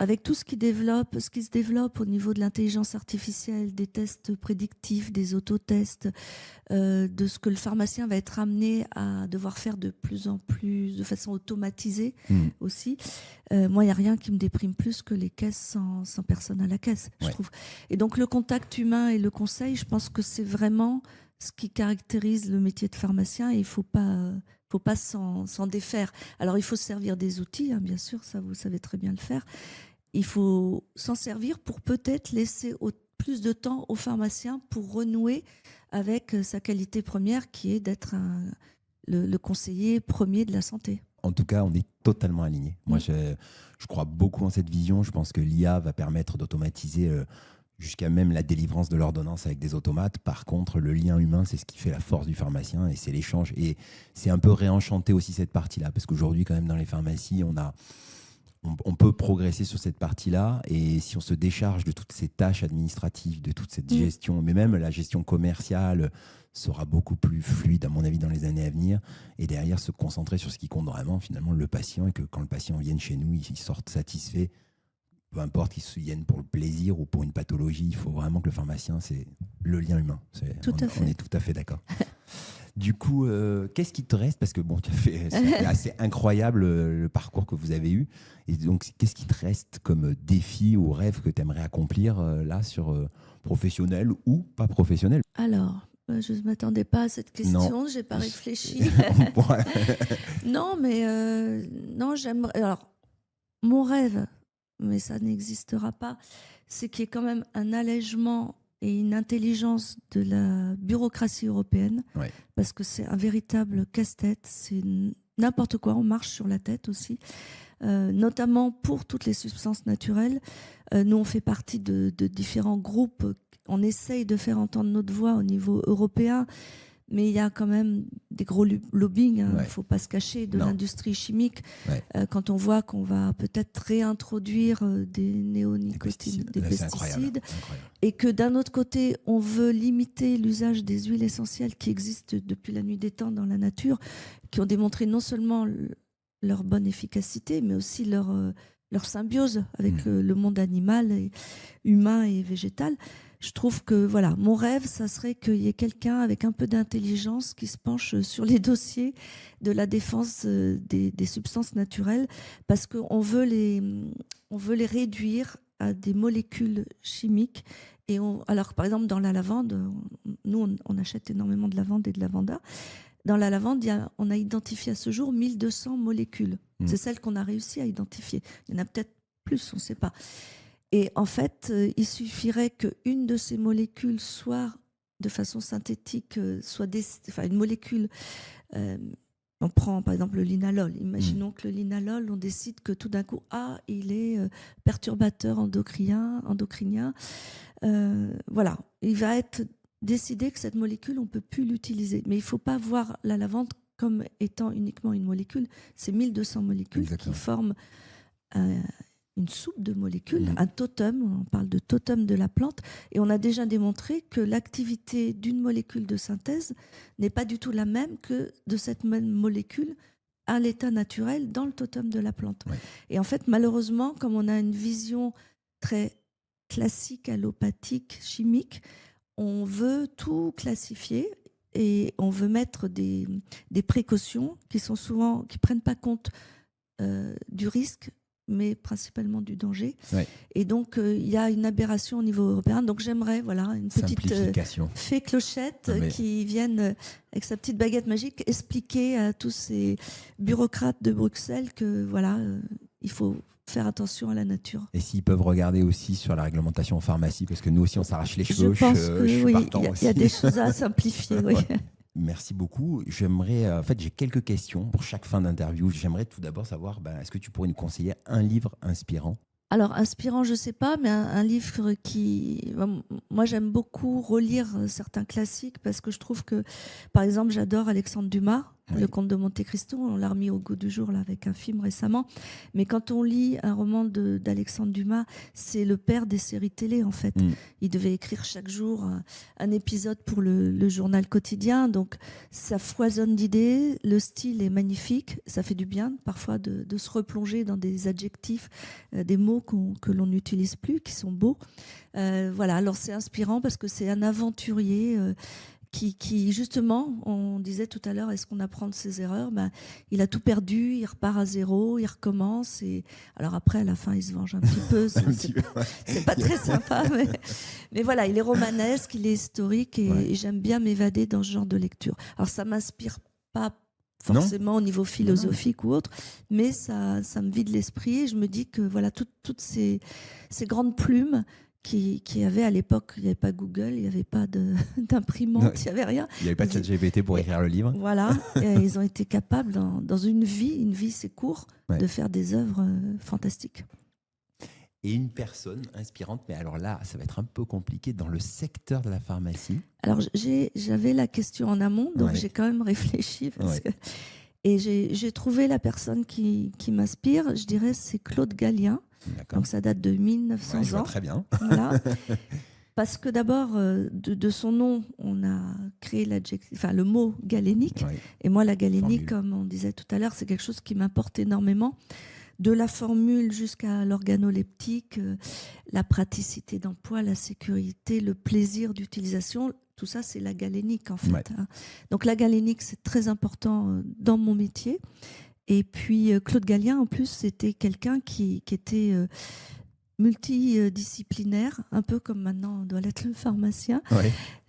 avec tout ce qui se développe au niveau de l'intelligence artificielle, des tests prédictifs, des autotests, de ce que le pharmacien va être amené à devoir faire de plus en plus de façon automatisée aussi. Moi, il n'y a rien qui me déprime plus que les caisses sans personne à la caisse, je trouve. Et donc, le contact humain et le conseil, je pense que c'est vraiment ce qui caractérise le métier de pharmacien et il ne faut pas s'en défaire. Alors, il faut se servir des outils, hein, bien sûr, ça, vous savez très bien le faire. Il faut s'en servir pour peut-être laisser plus de temps au pharmacien pour renouer avec sa qualité première qui est d'être le conseiller premier de la santé. En tout cas, on est totalement alignés. Moi, je crois beaucoup en cette vision. Je pense que l'IA va permettre d'automatiser jusqu'à même la délivrance de l'ordonnance avec des automates. Par contre, le lien humain, c'est ce qui fait la force du pharmacien et c'est l'échange. Et c'est un peu réenchanter aussi cette partie-là. Parce qu'aujourd'hui, quand même, dans les pharmacies, on peut progresser sur cette partie-là et si on se décharge de toutes ces tâches administratives, de toute cette gestion, mais même la gestion commerciale sera beaucoup plus fluide à mon avis dans les années à venir et derrière se concentrer sur ce qui compte vraiment finalement le patient et que quand le patient vienne chez nous, il sorte satisfait, peu importe qu'il vienne pour le plaisir ou pour une pathologie, il faut vraiment que le pharmacien, c'est le lien humain. On est tout à fait d'accord. Du coup, qu'est-ce qui te reste? Parce que bon, c'est assez incroyable le parcours que vous avez eu. Et donc, qu'est-ce qui te reste comme défi ou rêve que tu aimerais accomplir là sur professionnel ou pas professionnel? Alors, je ne m'attendais pas à cette question, je n'ai pas réfléchi. Non, mais non, j'aimerais. Alors, mon rêve, mais ça n'existera pas, c'est qu'il y ait quand même un allègement et une intelligence de la bureaucratie européenne, parce que c'est un véritable casse-tête, c'est n'importe quoi, on marche sur la tête aussi, notamment pour toutes les substances naturelles. Nous, on fait partie de différents groupes, on essaye de faire entendre notre voix au niveau européen, mais il y a quand même des gros lobbying, il ne faut pas se cacher, de l'industrie chimique. Quand on voit qu'on va peut-être réintroduire des néonicotinoïdes, des pesticides, et que d'un autre côté, on veut limiter l'usage des huiles essentielles qui existent depuis la nuit des temps dans la nature, qui ont démontré non seulement leur bonne efficacité, mais aussi leur symbiose avec le monde animal, humain et végétal. Je trouve que voilà, mon rêve, ça serait qu'il y ait quelqu'un avec un peu d'intelligence qui se penche sur les dossiers de la défense des substances naturelles, parce qu'on veut les réduire à des molécules chimiques. Et alors, par exemple, dans la lavande, nous, on achète énormément de lavande et de lavanda. Dans la lavande, on a identifié à ce jour 1200 molécules. C'est celle qu'on a réussi à identifier. Il y en a peut-être plus, on ne sait pas. Et en fait, il suffirait qu'une de ces molécules soit de façon synthétique, une molécule. On prend par exemple le linalol. Imaginons que le linalol, on décide que tout d'un coup, il est perturbateur endocrinien. Voilà, il va être décidé que cette molécule, on ne peut plus l'utiliser. Mais il ne faut pas voir la lavande comme étant uniquement une molécule. C'est 1200 molécules qui forment une soupe de molécules, un totem, on parle de totem de la plante, et on a déjà démontré que l'activité d'une molécule de synthèse n'est pas du tout la même que de cette même molécule à l'état naturel dans le totem de la plante. Et en fait, malheureusement, comme on a une vision très classique, allopathique, chimique, on veut tout classifier et on veut mettre des précautions qui prennent pas compte du risque mais principalement du danger. Ouais. Et donc, il y a une aberration au niveau européen. Donc, j'aimerais une petite Simplification. fée Clochette Mais- qui vienne avec sa petite baguette magique expliquer à tous ces bureaucrates de Bruxelles que il faut faire attention à la nature. Et s'ils peuvent regarder aussi sur la réglementation en pharmacie, parce que nous aussi on s'arrache les Je cheveux. pense que je suis oui, partant il y a aussi. des choses à simplifier. Oui. Ouais. Merci beaucoup. J'aimerais, en fait, j'ai quelques questions pour chaque fin d'interview. J'aimerais tout d'abord savoir, est-ce que tu pourrais nous conseiller un livre inspirant? Alors, inspirant, je ne sais pas, mais un livre qui... Moi, j'aime beaucoup relire certains classiques parce que je trouve que, par exemple, j'adore Alexandre Dumas, Oui. Le Comte de Monte-Cristo. On l'a remis au goût du jour là, avec un film récemment. Mais quand on lit un roman d'Alexandre Dumas, c'est le père des séries télé, en fait. Il devait écrire chaque jour un épisode pour le journal quotidien. Donc, ça foisonne d'idées. Le style est magnifique. Ça fait du bien, parfois, de se replonger dans des adjectifs, des mots que l'on n'utilise plus, qui sont beaux. Alors c'est inspirant parce que c'est un aventurier qui, justement, on disait tout à l'heure, est-ce qu'on apprend de ses erreurs? Il a tout perdu, il repart à zéro, il recommence. Et... Alors après, à la fin, il se venge un petit peu. C'est pas très sympa. Mais voilà, il est romanesque, il est historique et j'aime bien m'évader dans ce genre de lecture. Alors ça m'inspire pas forcément au niveau philosophique ou autre, mais ça me vide l'esprit et je me dis que toutes ces grandes plumes qui avaient à l'époque, il n'y avait pas Google, il n'y avait pas d'imprimante, il n'y avait rien. Il n'y avait pas de ChatGPT pour écrire le livre. Voilà, et ils ont été capables dans une vie c'est court, de faire des œuvres fantastiques. Et une personne inspirante, mais alors là, ça va être un peu compliqué dans le secteur de la pharmacie. Alors, j'avais la question en amont, donc j'ai quand même réfléchi. Et j'ai trouvé la personne qui m'inspire, je dirais, c'est Claude Gallien. Donc, ça date de 1900 ans. Je vois très bien. Voilà. Parce que d'abord, de son nom, on a créé le mot galénique. Et moi, la galénique, comme on disait tout à l'heure, c'est quelque chose qui m'importe énormément. De la formule jusqu'à l'organoleptique, la praticité d'emploi, la sécurité, le plaisir d'utilisation, tout ça, c'est la galénique en fait. Donc la galénique, c'est très important dans mon métier. Et puis Claude Gallien, en plus, c'était quelqu'un qui était multidisciplinaire, un peu comme maintenant doit l'être le pharmacien,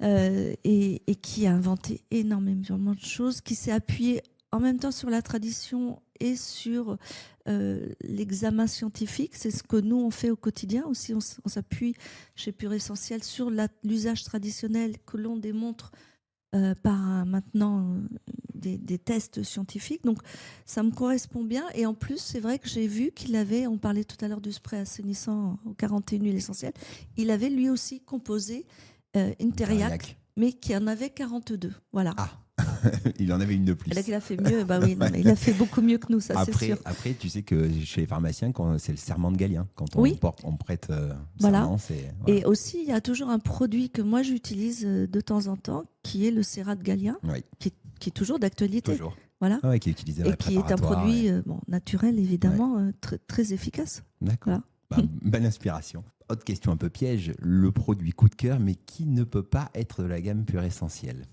et qui a inventé énormément de choses, qui s'est appuyé en même temps sur la tradition et sur l'examen scientifique. C'est ce que nous, on fait au quotidien aussi. On s'appuie chez Pure Essentiel sur l'usage traditionnel que l'on démontre par maintenant des tests scientifiques. Donc, ça me correspond bien. Et en plus, c'est vrai que j'ai vu qu'il avait, on parlait tout à l'heure du spray assainissant aux 41 huiles essentielles, il avait lui aussi composé une Thériaque, mais qui en avait 42. Voilà. Ah. Il en avait une de plus. Et là, il a fait mieux. Mais il a fait beaucoup mieux que nous, ça c'est sûr. Après, tu sais que chez les pharmaciens, c'est le serment de Galien. Quand on prête serment, c'est... Voilà. Et aussi, il y a toujours un produit que moi j'utilise de temps en temps, qui est le Sérat de Galien, qui est toujours d'actualité. Toujours. Voilà. Qui est utilisé et qui est un produit naturel, évidemment, très, très efficace. D'accord. Voilà. Belle inspiration. Autre question un peu piège, le produit coup de cœur, mais qui ne peut pas être de la gamme Pure Essentiel?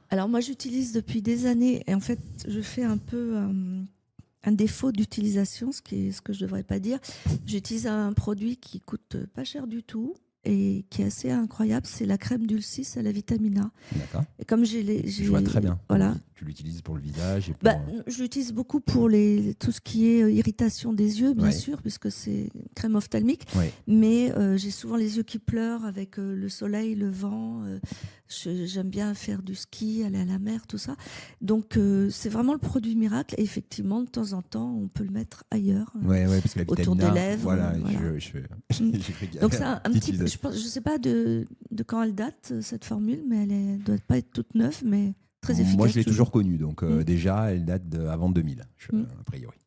Alors moi, j'utilise depuis des années, et en fait, je fais un peu un défaut d'utilisation, ce que je ne devrais pas dire. J'utilise un produit qui coûte pas cher du tout et qui est assez incroyable, c'est la crème Dulcis à la vitamine A. D'accord. Et comme je vois très bien. Voilà. Tu l'utilises pour le visage et pour... Je l'utilise beaucoup pour tout ce qui est irritation des yeux, bien sûr, puisque c'est une crème ophtalmique. Mais j'ai souvent les yeux qui pleurent avec le soleil, le vent. J'aime bien faire du ski, aller à la mer, tout ça. Donc, c'est vraiment le produit miracle. Et effectivement, de temps en temps, on peut le mettre ailleurs, parce que la autour des lèvres. Voilà. Donc, c'est un petit... Je ne sais pas de quand elle date, cette formule, mais elle ne doit pas être toute neuve, mais très efficace. Moi, je l'ai toujours connue. Donc, déjà, elle date avant 2000, a priori.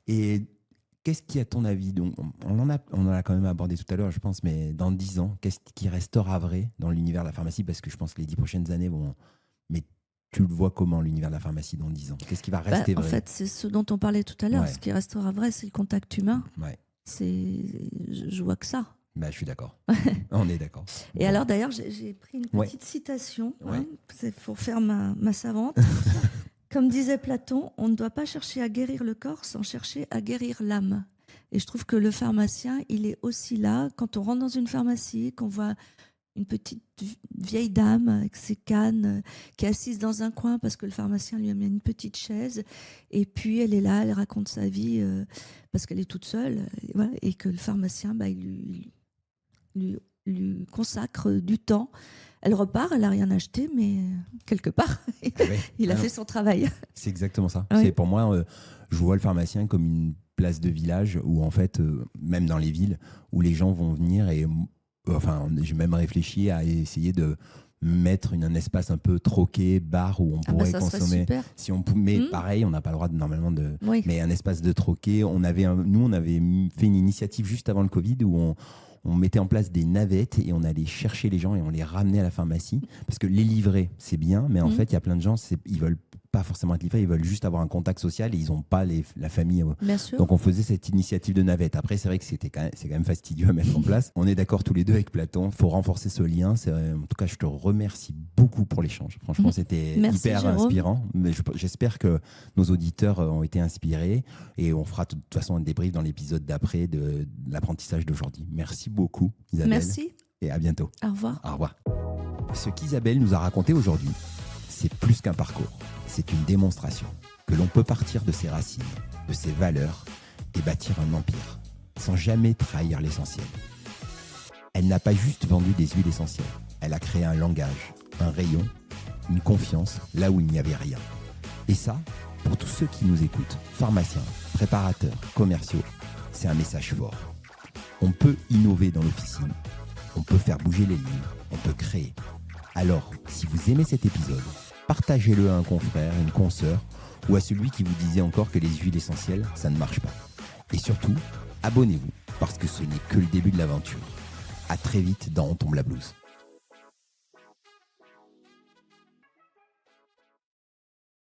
Et... qu'est-ce qui, à ton avis, donc, on en a quand même abordé tout à l'heure, je pense, mais dans 10 ans, qu'est-ce qui restera vrai dans l'univers de la pharmacie? Parce que je pense que les 10 prochaines années vont... Mais tu le vois comment, l'univers de la pharmacie dans 10 ans? Qu'est-ce qui va rester vrai? En fait, c'est ce dont on parlait tout à l'heure. Ce qui restera vrai, c'est le contact humain. Je vois que ça. Je suis d'accord. On est d'accord. Et alors, d'ailleurs, j'ai pris une petite citation. C'est pour faire ma savante. Comme disait Platon, on ne doit pas chercher à guérir le corps sans chercher à guérir l'âme. Et je trouve que le pharmacien, il est aussi là. Quand on rentre dans une pharmacie, qu'on voit une petite vieille dame avec ses cannes qui est assise dans un coin parce que le pharmacien lui a mis une petite chaise. Et puis, elle est là, elle raconte sa vie parce qu'elle est toute seule. Et, voilà, et que le pharmacien, lui consacre du temps. Elle repart, elle n'a rien acheté, mais quelque part, il a fait son travail. C'est exactement ça. Oui. C'est pour moi, je vois le pharmacien comme une place de village où, en fait, même dans les villes, où les gens vont venir et, enfin, j'ai même réfléchi à essayer de mettre un espace un peu troqué, bar où on pourrait ça serait consommer. super. Si on mais pareil, on n'a pas le droit normalement de. Oui. Mais un espace de troqué. Nous, on avait fait une initiative juste avant le Covid où on mettait en place des navettes et on allait chercher les gens et on les ramenait à la pharmacie. Parce que les livrer, c'est bien, mais en fait, il y a plein de gens, ils veulent pas forcément être livrés, ils veulent juste avoir un contact social et ils n'ont pas la famille. Bien sûr. Donc on faisait cette initiative de navette. Après, c'est vrai que c'est quand même fastidieux à mettre en place. On est d'accord tous les deux avec Platon, il faut renforcer ce lien. En tout cas, je te remercie beaucoup pour l'échange. Franchement, c'était hyper Jérôme. inspirant. Mais j'espère que nos auditeurs ont été inspirés et on fera de toute façon un débrief dans l'épisode d'après de l'apprentissage d'aujourd'hui. Merci beaucoup, Isabelle. Merci. Et à bientôt. Au revoir. Au revoir. Ce qu'Isabelle nous a raconté aujourd'hui, c'est plus qu'un parcours. C'est une démonstration que l'on peut partir de ses racines, de ses valeurs et bâtir un empire sans jamais trahir l'essentiel. Elle n'a pas juste vendu des huiles essentielles. Elle a créé un langage, un rayon, une confiance là où il n'y avait rien. Et ça, pour tous ceux qui nous écoutent, pharmaciens, préparateurs, commerciaux, c'est un message fort. On peut innover dans l'officine, on peut faire bouger les lignes, on peut créer. Alors, si vous aimez cet épisode, partagez-le à un confrère, une consoeur ou à celui qui vous disait encore que les huiles essentielles, ça ne marche pas. Et surtout, abonnez-vous parce que ce n'est que le début de l'aventure. À très vite dans On tombe la blouse.